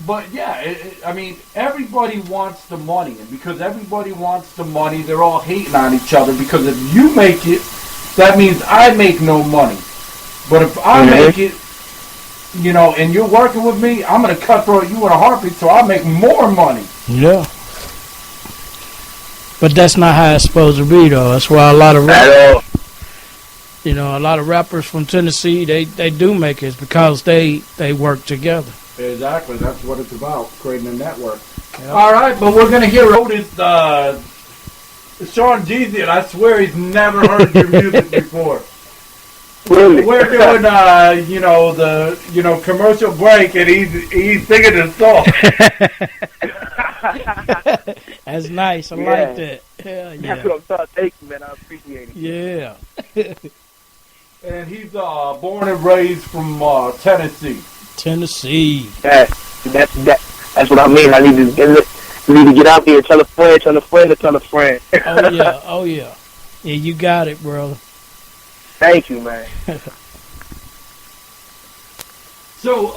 But yeah, I mean, everybody wants the money, and because everybody wants the money, they're all hating on each other. Because if you make it, that means I make no money. But if I make it, and you're working with me, I'm gonna cutthroat you in a heartbeat, so I make more money. Yeah. But that's not how it's supposed to be, though. That's why a lot of rappers from Tennessee, they do make it because they work together. Exactly. That's what it's about, creating a network. Yep. All right, but we're going to hear Otis, Sean Jeezy, and I swear he's never heard your music before. Really? We're doing, the commercial break, and he's singing the song. That's nice. I like that. Hell yeah. That's what I'm trying to take, man. I appreciate it. Yeah. And he's born and raised from Tennessee. Tennessee. That's what I mean. I need to get out there, tell a friend, tell a friend, to tell a friend. Oh yeah. Yeah, you got it, brother. Thank you, man. So,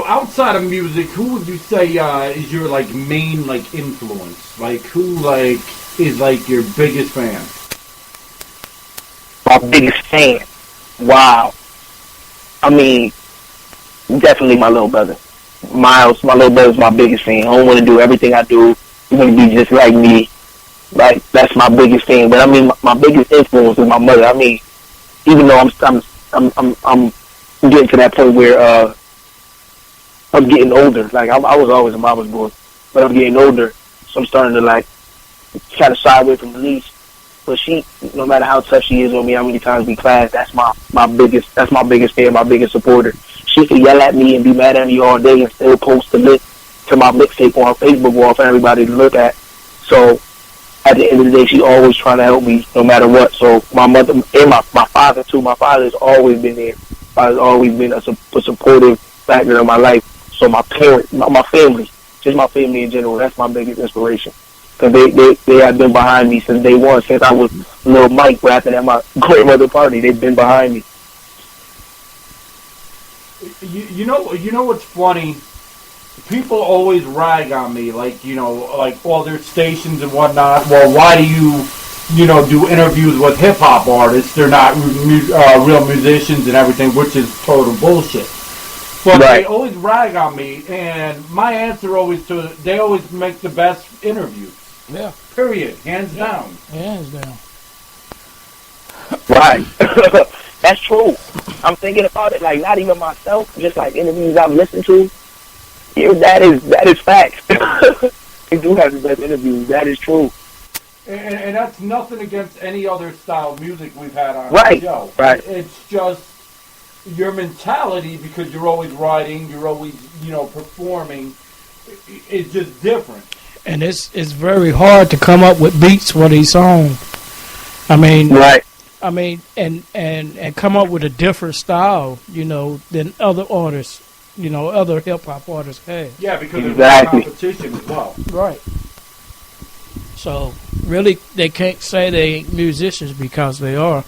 outside of music, who would you say is your main influence? Who is your biggest fan? My biggest fan. Wow. I mean, definitely my little brother. Miles, my little brother's my biggest fan. I don't want to do everything I do. He's going to be just like me. That's my biggest fan. But I mean, my biggest influence is my mother. I mean, even though I'm getting to that point where I'm getting older. I was always a mama's boy, but I'm getting older, so I'm starting to kind of shy away from the least. But she, no matter how tough she is on me, how many times we clash, that's my biggest fan, my biggest supporter. She can yell at me and be mad at me all day and still post the link to my mixtape on her Facebook wall for everybody to look at. So at the end of the day, she always trying to help me no matter what. So my mother and my father too. My father has always been there. Father's always been a supportive factor in my life. So my parents, my family, just my family in general, that's my biggest inspiration. Because they have been behind me since day one, since I was little Mike rapping at my grandmother party. They've been behind me. You know what's funny? People always rag on me, all their stations and whatnot. Well, why do you do interviews with hip hop artists? They're not real musicians and everything, which is total bullshit. But They always rag on me, and my answer they always make the best interviews. Yeah. Period. Hands down. Hands down. Right. That's true. I'm thinking about it, not even myself, just interviews I've listened to. Yeah, that is facts. They do have the best interviews. That is true. And that's nothing against any other style of music we've had on the show. Right. It's just your mentality, because you're always writing, you're always, performing. It's just different. And it's very hard to come up with beats for these songs. I mean, right. I mean, and come up with a different style, than other artists, other hip hop artists have. Yeah, because there's competition as well. Right. So really, they can't say they ain't musicians because they are.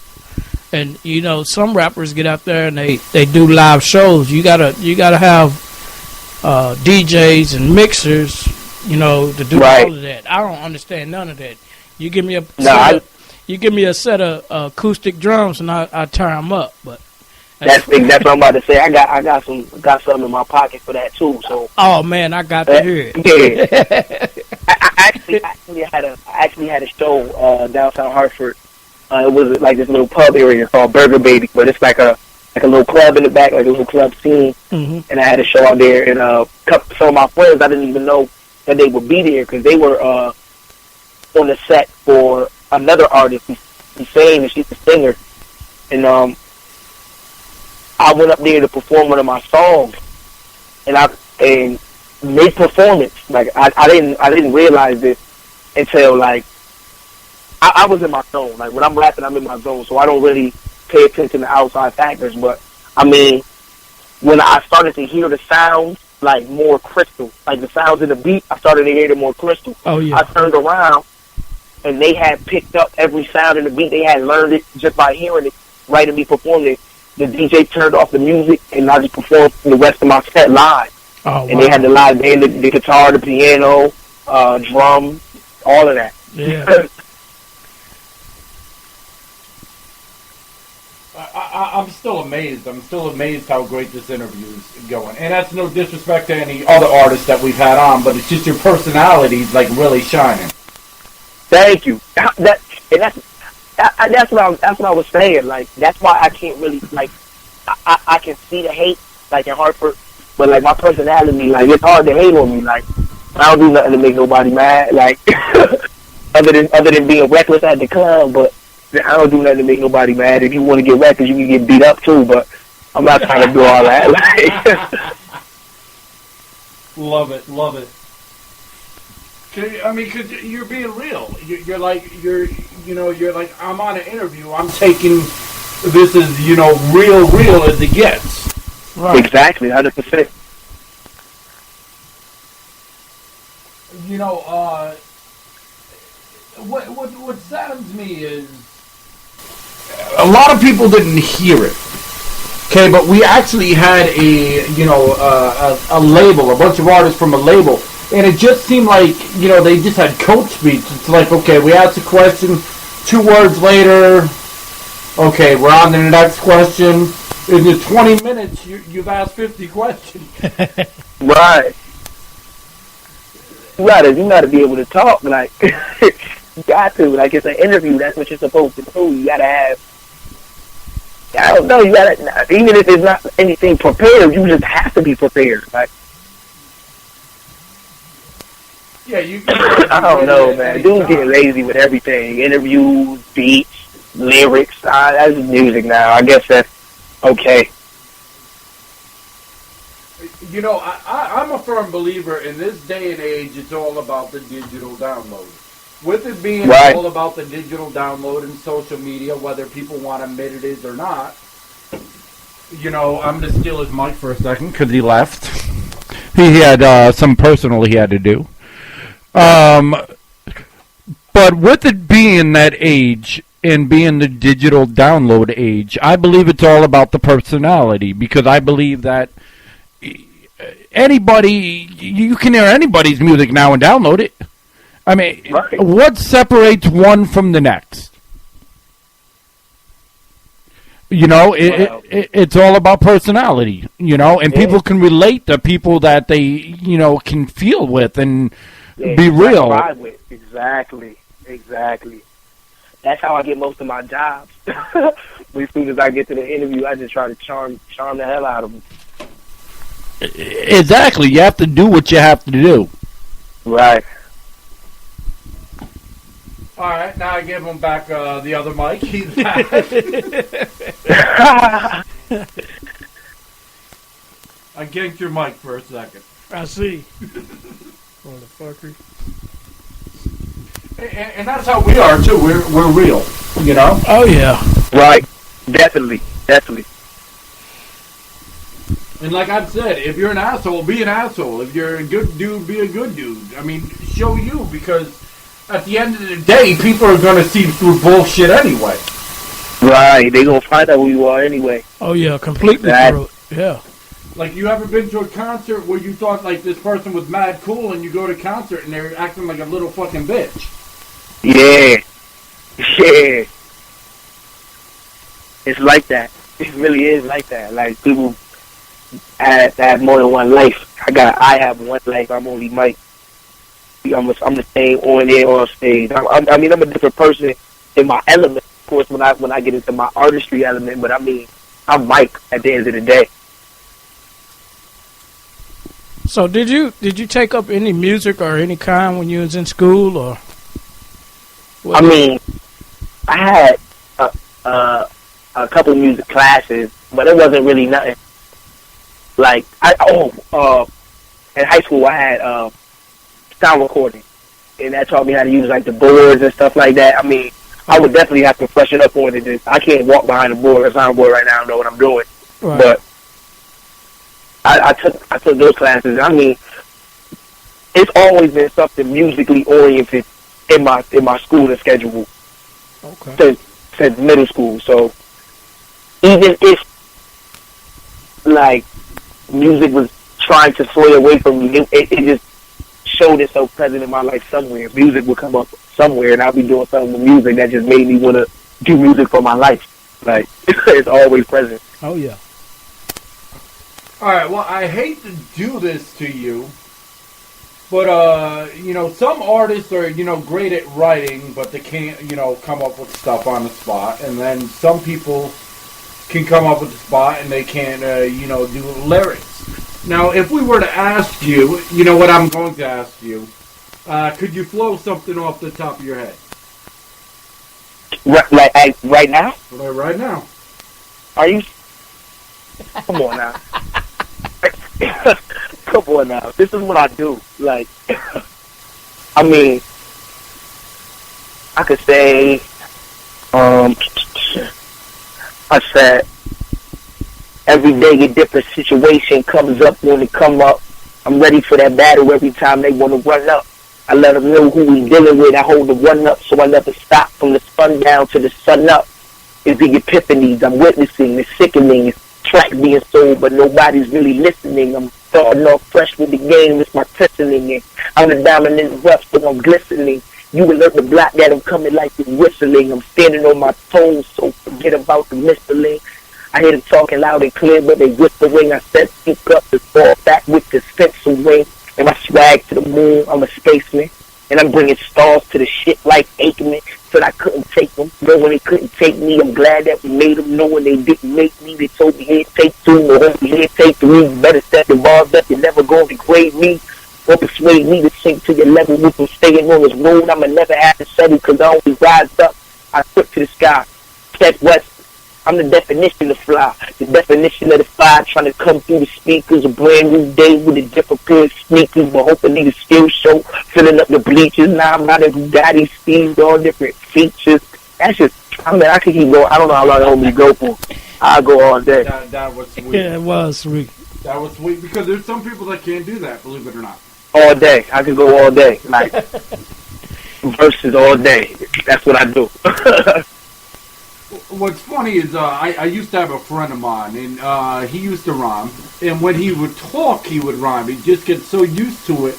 And some rappers get out there and they do live shows. You gotta have DJs and mixers, to do all of that. I don't understand none of that. You give me a set of acoustic drums and I turn them up. But that's what I'm about to say. I got something in my pocket for that too. So oh man, I got to hear it. Yeah. I actually had a show downtown Hartford. It was this little pub area called Burger Baby, but it's like a little club in the back, like a little club scene. Mm-hmm. And I had a show out there, and some of my friends, I didn't even know that they would be there because they were on the set for another artist. He's saying, and she's a singer, and I went up there to perform one of my songs, and mid-performance, like, I didn't realize this until, like, I was in my zone. Like, when I'm rapping, I'm in my zone, so I don't really pay attention to outside factors. But, I mean, when I started to hear the sounds, like, more crystal, like the sounds in the beat, I started to hear them more crystal. Oh, yeah. I turned around, and they had picked up every sound in the beat. They had learned it just by hearing it, right, and me performing it. The DJ turned off the music, and I just performed the rest of my set live. Oh, and they had the live band, the guitar, the piano, drum, all of that. Yeah. I'm still amazed. I'm still amazed how great this interview is going. And that's no disrespect to any other artists that we've had on, but it's just your personality, like, really shining. Thank you. That's what I was saying. Like, that's why I can't really, like, I can see the hate, like, in Hartford, but, like, my personality, like, it's hard to hate on me. Like, I don't do nothing to make nobody mad. Like, other than being reckless at the club, but I don't do nothing to make nobody mad. If you want to get reckless, you can get beat up too, but I'm not trying to do all that. Like, love it. Because you're being real. You're like, I'm on an interview. I'm taking this as, real as it gets. Right. Exactly, 100%. What saddens me is a lot of people didn't hear it. Okay, but we actually had a label, a bunch of artists from a label, and it just seemed like, they just had coach speech. It's like, okay, we asked a question, 2 words later, okay, we're on to the next question. In the 20 minutes, you've asked 50 questions. Right. You gotta be able to talk, like, you got to. Like, it's an interview, that's what you're supposed to do. You gotta have, I don't know, you gotta, even if there's not anything prepared, you just have to be prepared. Like, yeah, you I don't know, man. Dudes getting lazy with everything. Interviews, beats, lyrics. That's music now. I guess that's okay. I'm a firm believer in this day and age, it's all about the digital download. With it being all about the digital download and social media, whether people want to admit it is or not, I'm going to steal his mic for a second because he left. He had some personal he had to do. But with it being that age and being the digital download age, I believe it's all about the personality, because I believe that you can hear anybody's music now and download it. I mean, what separates one from the next? It's all about personality, and people can relate to people that they, can feel with and be real. Vibe with. Exactly. That's how I get most of my jobs. As soon as I get to the interview, I just try to charm the hell out of them. Exactly. You have to do what you have to do. Right. All right, now I give him back the other mic. He's back. I ganked your mic for a second. I see. Motherfucker. And that's how we are too. We're real, Oh yeah. Right. Definitely. And like I've said, if you're an asshole, be an asshole. If you're a good dude, be a good dude. I mean, show you, because at the end of the day, people are going to see through bullshit anyway. Right. They're going to find out who you are anyway. Oh, yeah, completely through it. Yeah. Like, you ever been to a concert where you thought, like, this person was mad cool, and you go to a concert and they're acting like a little fucking bitch? Yeah. It's like that. It really is like that. Like, people have more than one life. I have one life. I'm only Mike. I'm the same on air, on stage. I'm a different person in my element, of course, when I get into my artistry element. But I mean, I'm Mike at the end of the day. So did you take up any music or any kind when you was in school, or? I mean, I had a couple music classes, but it wasn't really nothing. Like in high school I had sound recording, and that taught me how to use like the boards and stuff like that. I mean, I would definitely have to freshen up on it. I can't walk behind a board or soundboard right now. I don't know what I'm doing. Right. But I took those classes. I mean, it's always been something musically oriented in my schooling schedule. Okay. Since middle school. So even if like music was trying to sway away from me, it just showed itself present in my life somewhere. Music would come up somewhere, and I'll be doing something with music that just made me want to do music for my life. Like, it's always present. Oh, yeah. All right, well, I hate to do this to you, but, you know, some artists are, you know, great at writing, but they can't, you know, come up with stuff on the spot. And then some people can come up with the spot and they can't, you know, do lyrics. Now, if we were to ask you, you know what I'm going to ask you, could you flow something off the top of your head? Right now? Right now. Are you? Come on now. Come on now. This is what I do. Like, I mean, I could say, I said, every day a different situation comes up when it come up. I'm ready for that battle every time they want to run up. I let them know who we dealing with. I hold the one up so I never stop from the sun down to the sun up. It's the epiphanies I'm witnessing. It's sickening. It's track being sold, but nobody's really listening. I'm starting off fresh with the game. It's my christening. And I'm the diamond in the rough, so I'm glistening. You alert the block that I'm coming like the whistling. I'm standing on my toes, so forget about the whistling. I hear them talking loud and clear, but they whispering. I said, speak up and fall back with the stencil ring. And my swag to the moon, I'm a spaceman. And I'm bringing stars to the shit like Aikman. Said I couldn't take them. But when they couldn't take me, I'm glad that we made them know when they didn't make me. They told me he'd take two, or he'd take three. You better set the bars up. You're never going to degrade me or persuade me to sink to your level with them staying on this road. I'ma never have to settle because I always rise up. I flip to the sky. Catch west. I'm the definition of fly, the definition of the fire, trying to come through the speakers, a brand new day with a different pair of sneakers, but hopefully the skill show, filling up the bleachers. Now I'm not a Bugatti Steve, all different features. That's just, I mean, I could keep going. I don't know how long I want me to go for. I'll go all day. That was sweet. Yeah, it was sweet. That was sweet because there's some people that can't do that, believe it or not. All day. I could go all day. Like, verses all day. That's what I do. What's funny is I used to have a friend of mine, and he used to rhyme. And when he would talk, he would rhyme. He just gets so used to it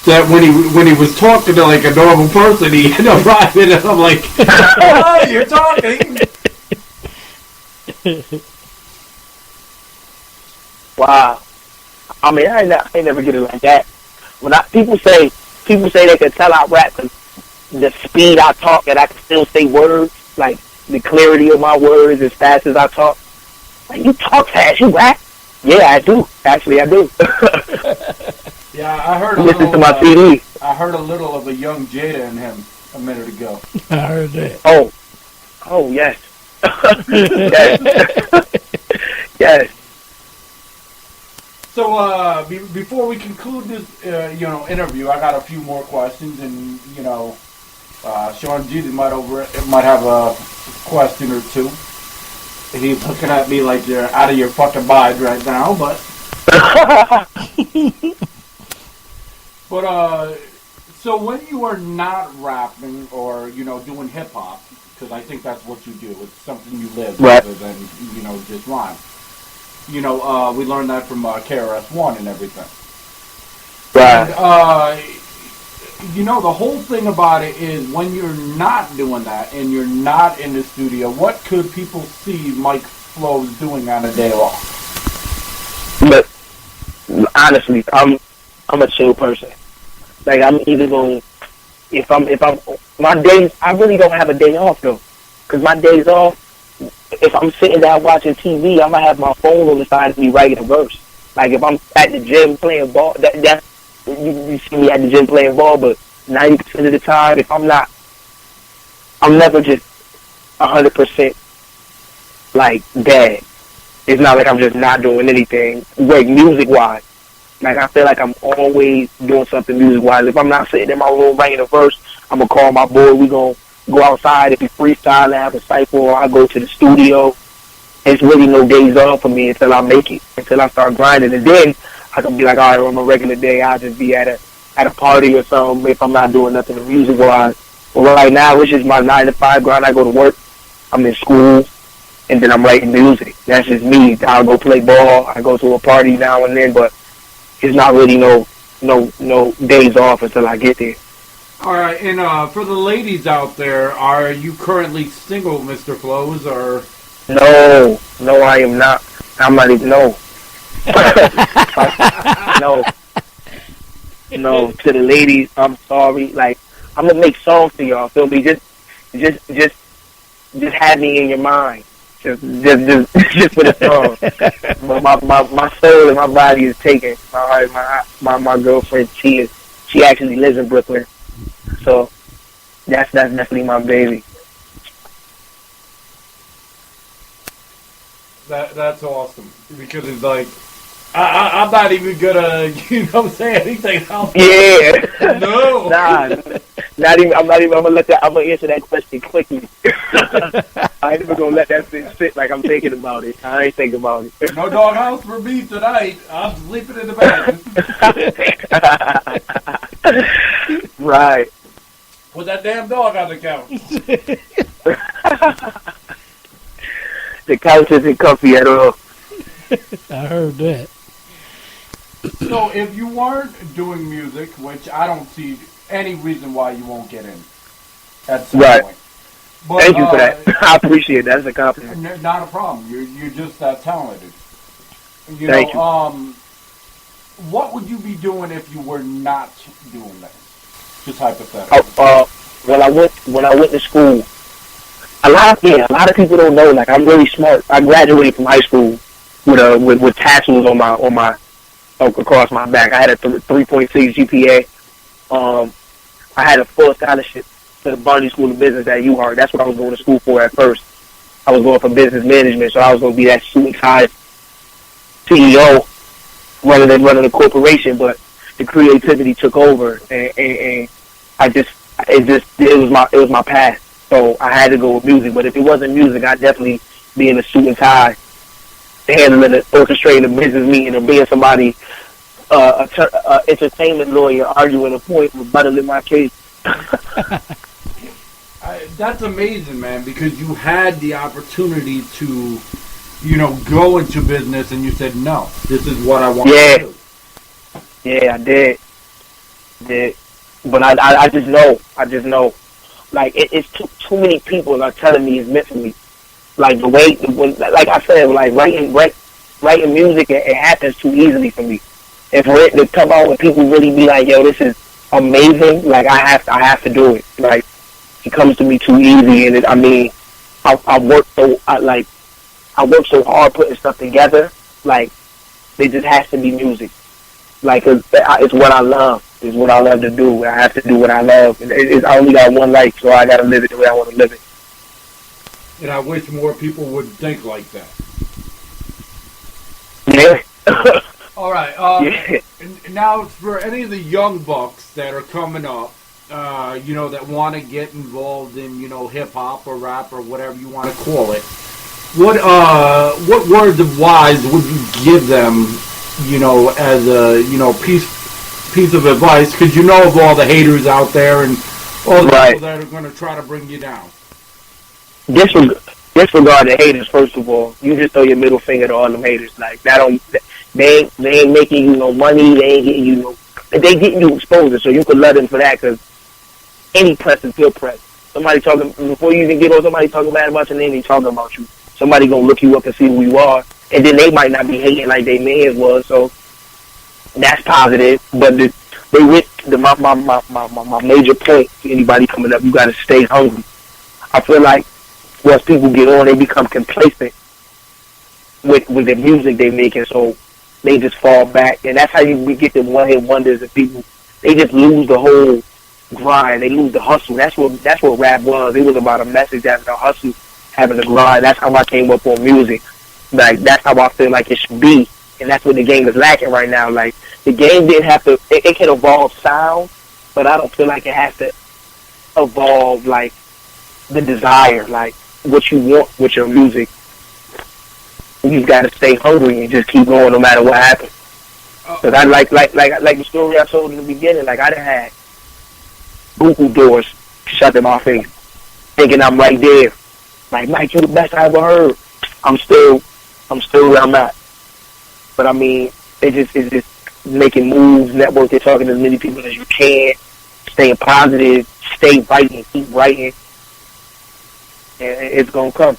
that when he was talking to like a normal person, he ended up rhyming. And I'm like, oh, you're talking. Wow. I mean, I ain't never get it like that. When people say they can tell I rap 'cause the speed I talk and I can still say words, like the clarity of my words as fast as I talk. Like, you talk fast, you rap? Yeah, I do. Actually, I do. Yeah, I heard Listen to my CD. I heard a little of a young Jada in him a minute ago. I heard that. Oh, yes. Yes. Yes. So, before we conclude this, interview, I got a few more questions, and Sean G might have a question or two. He's looking at me like you're out of your fucking mind right now, but so when you are not rapping or doing hip hop, because I think that's what you do, it's something you live right, rather than just rhyme. We learned that from KRS-One and everything. Right. And, the whole thing about it is when you're not doing that and you're not in the studio, what could people see Mike Flowz doing on a day off? But honestly, I'm a chill person. Like, I'm either going, if I'm my days, I really don't have a day off though, because my days off, if I'm sitting down watching TV, I'm gonna have my phone on the side of me writing a verse. Like, if I'm at the gym playing ball, that's you see me at the gym playing ball, but 90% of the time, if I'm never just 100% like bad. It's not like I'm just not doing anything, like music wise. Like, I feel like I'm always doing something music-wise. If I'm not sitting in my room writing a verse, I'm going to call my boy. We going to go outside. If we freestyle, have a cypher, or I go to the studio. It's really no days off for me until I make it, until I start grinding. And then I can be like, all right, on a regular day, I'll just be at a party or something if I'm not doing nothing music-wise. But right now, it's just my 9 to 5 grind. I go to work. I'm in school. And then I'm writing music. That's just me. I'll go play ball. I go to a party now and then, but it's not really no days off until I get there. All right, and for the ladies out there, are you currently single, Mr. Flowz, or? No, I am not. I'm not even, no. No, to the ladies, I'm sorry. Like, I'm going to make songs for y'all, feel me? Just have me in your mind. Just for the song. My soul and my body is taken. My girlfriend, she actually lives in Brooklyn, so that's definitely my baby. That's awesome, because it's like I'm not even gonna say anything else. Yeah. No. Nah. Not even. I'm gonna answer that question quickly. I ain't even gonna let that thing sit like I'm thinking about it. I ain't thinking about it. No doghouse for me tonight. I'm sleeping in the bed. Right. Put that damn dog on the couch. The couch isn't comfy at all. I heard that. So if you weren't doing music, which I don't see any reason why you won't get in at some point. But, thank you for that. I appreciate that. That's a compliment. Not a problem. You're just that talented. Thank you. What would you be doing if you were not doing this? Just hypothetically. When I went to school, a lot of people don't know. Like, I'm really smart. I graduated from high school with tassels on my across my back. I had a 3.6 GPA. I had a full scholarship to the Barney School of Business at UHart. That's what I was going to school for at first. I was going for business management, so I was going to be that suit and tie CEO running a corporation. But the creativity took over, and it was my path. So I had to go with music. But if it wasn't music, I'd definitely be in a suit and tie, handling it, orchestrating a business meeting, or being somebody, entertainment lawyer, arguing a point, rebuttaling my case. That's amazing, man, because you had the opportunity to, go into business, and you said, no, this is what I want to do. Yeah, I did. But I just know. Like, it's too many people are telling me it's meant for me. Like, like I said, like writing music, it happens too easily for me. And for it to come out and people really be like, yo, this is amazing, like, I have to do it. Like, it comes to me too easy, and I work so hard putting stuff together. Like, it just has to be music. Like, it's what I love. It's what I love to do. I have to do what I love. I only got one life, so I got to live it the way I want to live it. And I wish more people would think like that. Yeah. All right. Now, for any of the young bucks that are coming up, that want to get involved in, hip hop or rap or whatever you want to call it, what words of wise would you give them, as a piece of advice? Because you know of all the haters out there and all the people that are going to try to bring you down. Disregard the haters. First of all, you just throw your middle finger to all them haters. Like, they ain't making you no money. They ain't getting you they getting you exposure. So you could love them for that, because any press is good press. Somebody talking before you even get on somebody talking bad about your name, they talking about you. Somebody gonna look you up and see who you are, and then they might not be hating like they man was. So that's positive. But my major point to anybody coming up, you got to stay hungry. I feel like once people get on, they become complacent with the music they making, so they just fall back, and that's how we get the one-hit wonders, and people, they just lose the whole grind. They lose the hustle. That's what rap was. It was about a message, having the hustle, having the grind. That's how I came up on music. Like, that's how I feel like it should be, and that's what the game is lacking right now. Like, the game didn't have to. It can evolve sound, but I don't feel like it has to evolve like the desire, like what you want with your music. You got to stay hungry and just keep going no matter what happens. Because I like the story I told in the beginning. Like I done had Google doors shut in my face, thinking I'm right there. Like Mike, you're the best I ever heard. I'm still where I'm at. But I mean, it's just making moves, networking, talking to as many people as you can, staying positive, stay writing, keep writing, and it's gonna come.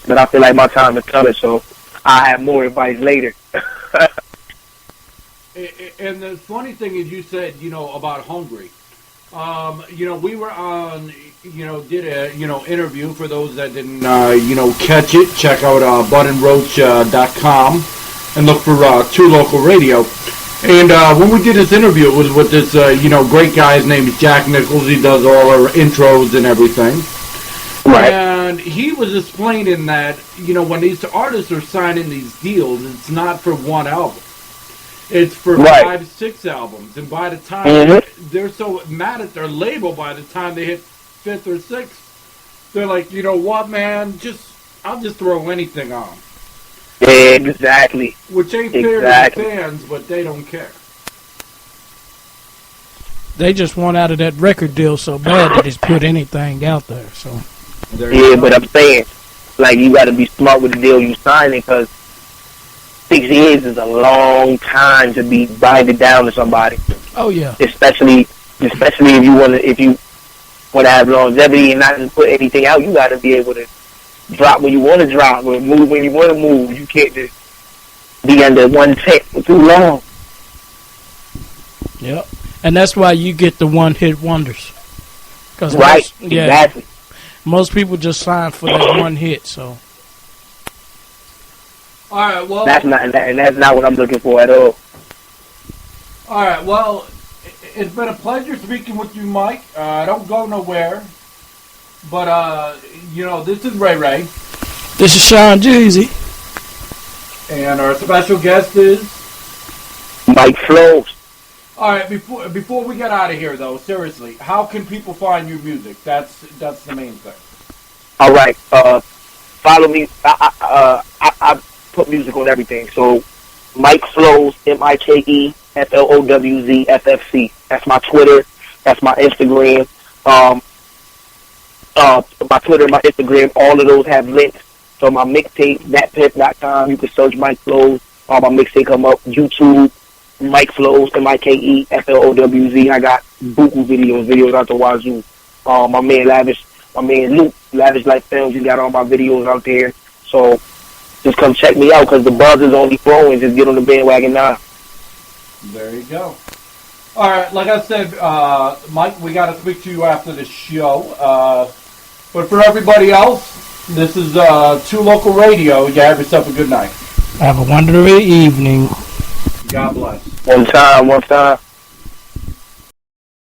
But I feel like my time is coming, so I have more advice later. And the funny thing is, you said, about hungry. We were on, did a, interview for those that didn't, catch it. Check out buttonroach.com and look for True Local Radio. And when we did this interview, it was with this, great guy. His name is Jack Nichols. He does all our intros and everything. Right. And he was explaining that, when these artists are signing these deals, it's not for one album. It's for 5, 6 albums. And by the time they're so mad at their label, by the time they hit 5th or 6th, they're like, you know what, man, I'll just throw anything on. Exactly. Which ain't fair to the fans, but they don't care. They just want out of that record deal so bad they just put anything out there. So. But I'm saying, like, you got to be smart with the deal you signing, because 6 years is a long time to be binded down to somebody. Oh yeah. Especially if you want to have longevity and not just put anything out, you got to be able to drop when you want to drop or move when you want to move. You can't just be under one tent for too long. Yep. And that's why you get the one-hit wonders. Right. Exactly. Most people just sign for that one hit, so. All right, well. That's not what I'm looking for at all. All right, well, it's been a pleasure speaking with you, Mike. Don't go nowhere. But, this is Ray Ray. This is Sean Jeezy. And our special guest is? Mike Flowz. All right, before we get out of here, though, seriously, how can people find your music? That's the main thing. All right, follow me. I put music on everything. So, Mike Flowz, MikeFlowz, That's my Twitter. That's my Instagram. My Twitter, my Instagram, all of those have links. So my mixtape, thatpip.com, you can search Mike Flowz. My mixtape come up. YouTube, Mike Flowz, MikeFlowz. I got buku videos out the wazoo. My man Lavish, my man Luke, Lavish Life Films, he got all my videos out there. So just come check me out, because the buzz is only growing. Just get on the bandwagon now. There you go. All right, like I said, Mike, we got to speak to you after the show. But for everybody else, this is True Local Radio. You have yourself a good night. Have a wonderful evening. God bless. One time.